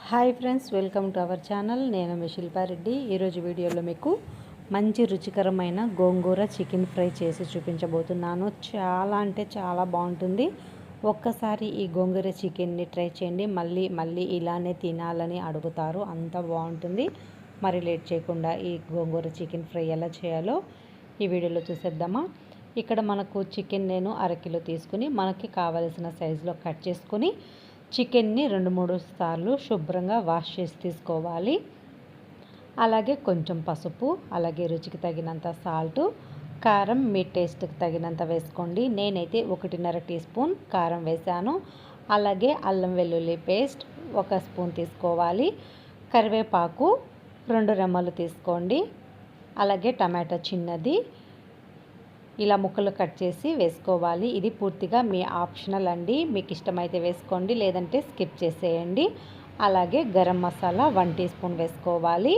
Hi friends, welcome to our channel. నేను మీ శిల్పారెడ్డి. ఈరోజు వీడియోలో మీకు మంచి రుచికరమైన గోంగూర చికెన్ ఫ్రై చేసి చూపించబోతున్నాను. చాలా అంటే చాలా బాగుంటుంది. ఒక్కసారి ఈ గోంగూర చికెన్ని ట్రై చేయండి, మళ్ళీ మళ్ళీ ఇలానే తినాలని అడుగుతారు, అంత బాగుంటుంది. మరి లేట్ చేయకుండా ఈ గోంగూర చికెన్ ఫ్రై ఎలా చేయాలో ఈ వీడియోలో చూసేద్దామా. ఇక్కడ మనకు చికెన్ నేను అరకిలో తీసుకుని మనకి కావలసిన సైజులో కట్ చేసుకొని చికెన్ని 2-3 సార్లు శుభ్రంగా వాష్ చేసి తీసుకోవాలి. అలాగే కొంచెం పసుపు, అలాగే రుచికి తగినంత సాల్టు, కారం మీ టేస్ట్కి తగినంత వేసుకోండి. నేనైతే 1.5 టీ స్పూన్ కారం వేసాను. అలాగే అల్లం వెల్లుల్లి పేస్ట్ 1 స్పూన్ తీసుకోవాలి. కరివేపాకు 2 రెమ్మలు తీసుకోండి. అలాగే టమాటా చిన్నది ఇలా ముక్కలు కట్ చేసి వేసుకోవాలి. ఇది పూర్తిగా మీ ఆప్షనల్ అండి, మీకు ఇష్టమైతే వేసుకోండి, లేదంటే స్కిప్ చేసేయండి. అలాగే గరం మసాలా 1 టీ స్పూన్ వేసుకోవాలి.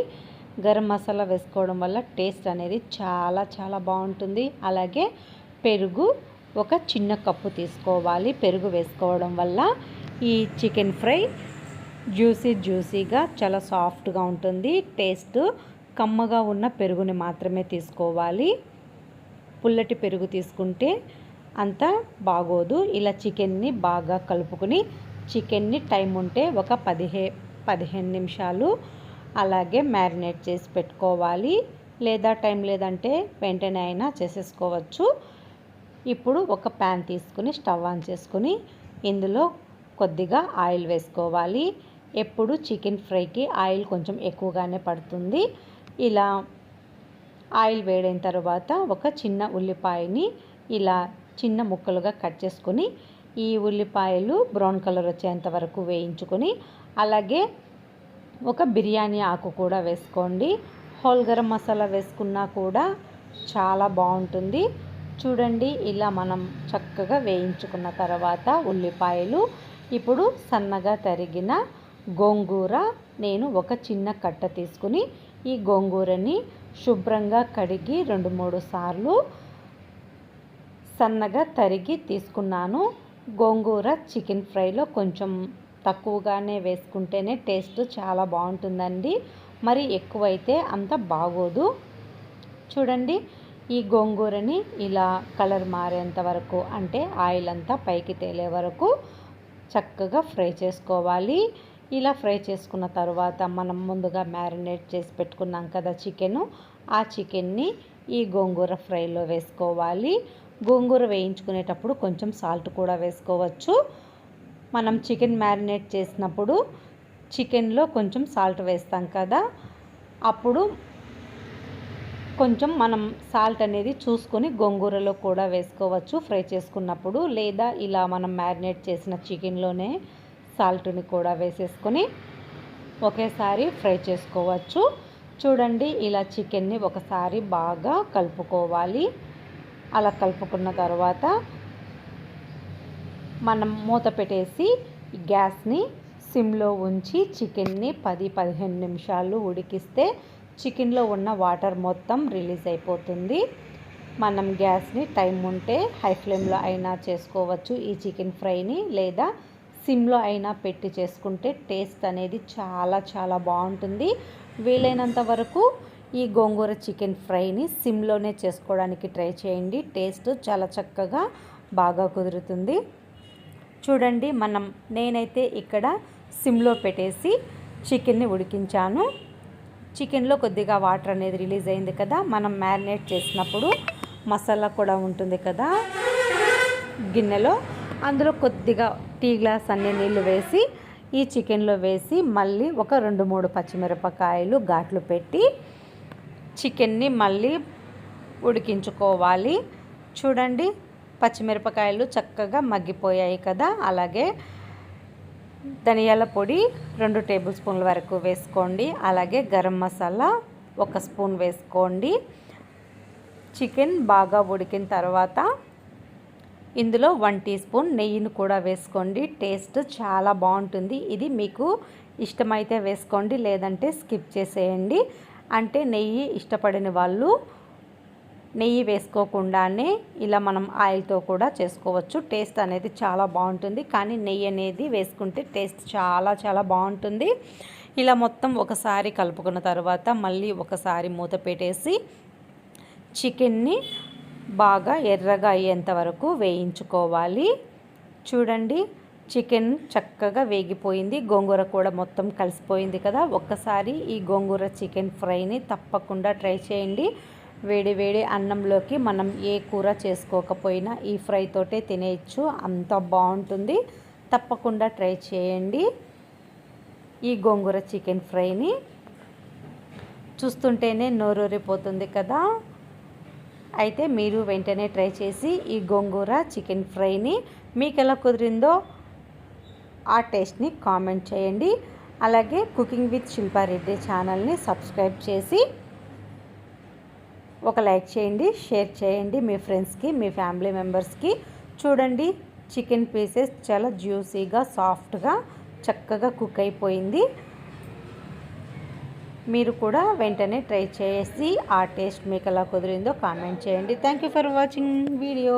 గరం మసాలా వేసుకోవడం వల్ల టేస్ట్ అనేది చాలా చాలా బాగుంటుంది. అలాగే పెరుగు 1 చిన్న కప్పు తీసుకోవాలి. పెరుగు వేసుకోవడం వల్ల ఈ చికెన్ ఫ్రై జ్యూసీగా చాలా సాఫ్ట్గా ఉంటుంది. టేస్ట్ కమ్మగా ఉన్న పెరుగుని మాత్రమే తీసుకోవాలి. పుల్లటి పెరుగు తీసుకుంటే అంత బాగోదు. ఇలా చికెన్ని బాగా కలుపుకొని చికెన్ని టైం ఉంటే ఒక 15 నిమిషాలు అలాగే మ్యారినేట్ చేసి పెట్టుకోవాలి. లేదా టైం లేదంటే వెంటనే అయినా చేసేసుకోవచ్చు. ఇప్పుడు ఒక ప్యాన్ తీసుకుని స్టవ్ ఆన్ చేసుకుని ఇందులో కొద్దిగా ఆయిల్ వేసుకోవాలి. ఎప్పుడు చికెన్ ఫ్రైకి ఆయిల్ కొంచెం ఎక్కువగానే పడుతుంది. ఇలా ఆయిల్ వేడైన తర్వాత ఒక చిన్న ఉల్లిపాయని ఇలా చిన్న ముక్కలుగా కట్ చేసుకొని ఈ ఉల్లిపాయలు బ్రౌన్ కలర్ వచ్చేంత వరకు వేయించుకొని అలాగే ఒక బిర్యానీ ఆకు కూడా వేసుకోండి. హోల్ గరం మసాలా వేసుకున్నా కూడా చాలా బాగుంటుంది. చూడండి, ఇలా మనం చక్కగా వేయించుకున్న తర్వాత ఉల్లిపాయలు, ఇప్పుడు సన్నగా తరిగిన గోంగూర నేను ఒక చిన్న కట్ట తీసుకుని ఈ గోంగూరని శుభ్రంగా కడిగి 2-3 సార్లు సన్నగా తరిగి తీసుకున్నాను. గోంగూర చికెన్ ఫ్రైలో కొంచెం తక్కువగానే వేసుకుంటేనే టేస్ట్ చాలా బాగుంటుందండి. మరి ఎక్కువైతే అంత బాగోదు. చూడండి, ఈ గోంగూరని ఇలా కలర్ మారేంత వరకు, అంటే ఆయిల్ అంతా పైకి తేలే వరకు చక్కగా ఫ్రై చేసుకోవాలి. ఇలా ఫ్రై చేసుకున్న తర్వాత మనం ముందుగా మ్యారినేట్ చేసి పెట్టుకున్నాం కదా చికెను, ఆ చికెన్ని ఈ గోంగూర ఫ్రైలో వేసుకోవాలి. గోంగూర వేయించుకునేటప్పుడు కొంచెం సాల్ట్ కూడా వేసుకోవచ్చు. మనం చికెన్ మ్యారినేట్ చేసినప్పుడు చికెన్లో కొంచెం సాల్ట్ వేస్తాం కదా, అప్పుడు కొంచెం మనం సాల్ట్ అనేది చూసుకొని గోంగూరలో కూడా వేసుకోవచ్చు ఫ్రై చేసుకున్నప్పుడు. లేదా ఇలా మనం మ్యారినేట్ చేసిన చికెన్లోనే సాల్ట్ని కూడా వేసేసుకొని ఒకేసారి ఫ్రై చేసుకోవచ్చు. చూడండి, ఇలా చికెన్ని ఒకసారి బాగా కలుపుకోవాలి. అలా కలుపుకున్న తర్వాత మనం మూత పెట్టేసి గ్యాస్ని సిమ్లో ఉంచి చికెన్ని 10-15 నిమిషాలు ఉడికిస్తే చికెన్లో ఉన్న వాటర్ మొత్తం రిలీజ్ అయిపోతుంది. మనం గ్యాస్ని టైం ఉంటే హై ఫ్లేమ్లో అయినా చేసుకోవచ్చు ఈ చికెన్ ఫ్రైని, లేదా సిమ్లో అయినా పెట్టి చేసుకుంటే టేస్ట్ అనేది చాలా చాలా బాగుంటుంది. వీలైనంత వరకు ఈ గోంగూర చికెన్ ఫ్రైని సిమ్లోనే చేసుకోవడానికి ట్రై చేయండి. టేస్ట్ చాలా చక్కగా బాగా కుదురుతుంది. చూడండి, నేనైతే ఇక్కడ సిమ్లో పెట్టేసి చికెన్ని ఉడికించాను. చికెన్లో కొద్దిగా వాటర్ అనేది రిలీజ్ అయింది కదా, మనం మ్యారినేట్ చేసినప్పుడు మసాలా కూడా ఉంటుంది కదా గిన్నెలో, అందులో కొద్దిగా టీ గ్లాస్ అన్ని నీళ్ళు వేసి ఈ చికెన్లో వేసి మళ్ళీ ఒక 2-3 పచ్చిమిరపకాయలు ఘాట్లు పెట్టి చికెన్ని మళ్ళీ ఉడికించుకోవాలి. చూడండి, పచ్చిమిరపకాయలు చక్కగా మగ్గిపోయాయి కదా. అలాగే ధనియాల పొడి 2 టేబుల్ స్పూన్ల వరకు వేసుకోండి. అలాగే గరం మసాలా 1 స్పూన్ వేసుకోండి. చికెన్ బాగా ఉడికిన తర్వాత ఇందులో 1 టీ స్పూన్ నెయ్యిని కూడా వేసుకోండి. టేస్ట్ చాలా బాగుంటుంది. ఇది మీకు ఇష్టమైతే వేసుకోండి, లేదంటే స్కిప్ చేసేయండి. అంటే నెయ్యి ఇష్టపడిన వాళ్ళు నెయ్యి వేసుకోకుండానే ఇలా మనం ఆయిల్తో కూడా చేసుకోవచ్చు. టేస్ట్ అనేది చాలా బాగుంటుంది. కానీ నెయ్యి అనేది వేసుకుంటే టేస్ట్ చాలా చాలా బాగుంటుంది. ఇలా మొత్తం ఒకసారి కలుపుకున్న తర్వాత మళ్ళీ ఒకసారి మూత పెట్టేసి చికెన్ని బాగా ఎర్రగా అయ్యేంత వరకు వేయించుకోవాలి. చూడండి, చికెన్ చక్కగా వేగిపోయింది. గోంగూర కూడా మొత్తం కలిసిపోయింది కదా. ఒక్కసారి ఈ గోంగూర చికెన్ ఫ్రైని తప్పకుండా ట్రై చేయండి. వేడి వేడి అన్నంలోకి మనం ఏ కూర చేసుకోకపోయినా ఈ ఫ్రై తోటే తినేయచ్చు. అంత బాగుంటుంది. తప్పకుండా ట్రై చేయండి ఈ గోంగూర చికెన్ ఫ్రైని. చూస్తుంటేనే నోరూరిపోతుంది కదా. అయితే మీరు వెంటనే ట్రై చేసి ఈ గోంగూర చికెన్ ఫ్రైని మీకు ఎలా కుదిరిందో ఆ టేస్ట్ని కామెంట్ చేయండి. అలాగే కుకింగ్ విత్ శిల్పారెడ్డి ఛానల్ని సబ్స్క్రైబ్ చేసి ఒక లైక్ చేయండి, షేర్ చేయండి మీ ఫ్రెండ్స్కి, మీ ఫ్యామిలీ మెంబర్స్కి. చూడండి, చికెన్ పీసెస్ చాలా జ్యూసీగా సాఫ్ట్గా చక్కగా కుక్ అయిపోయింది. మీరు కూడా వెంటనే ట్రై చేసి ఆ టేస్ట్ మీకు ఎలా కుదిరిందో కామెంట్ చేయండి. Thank you for watching video.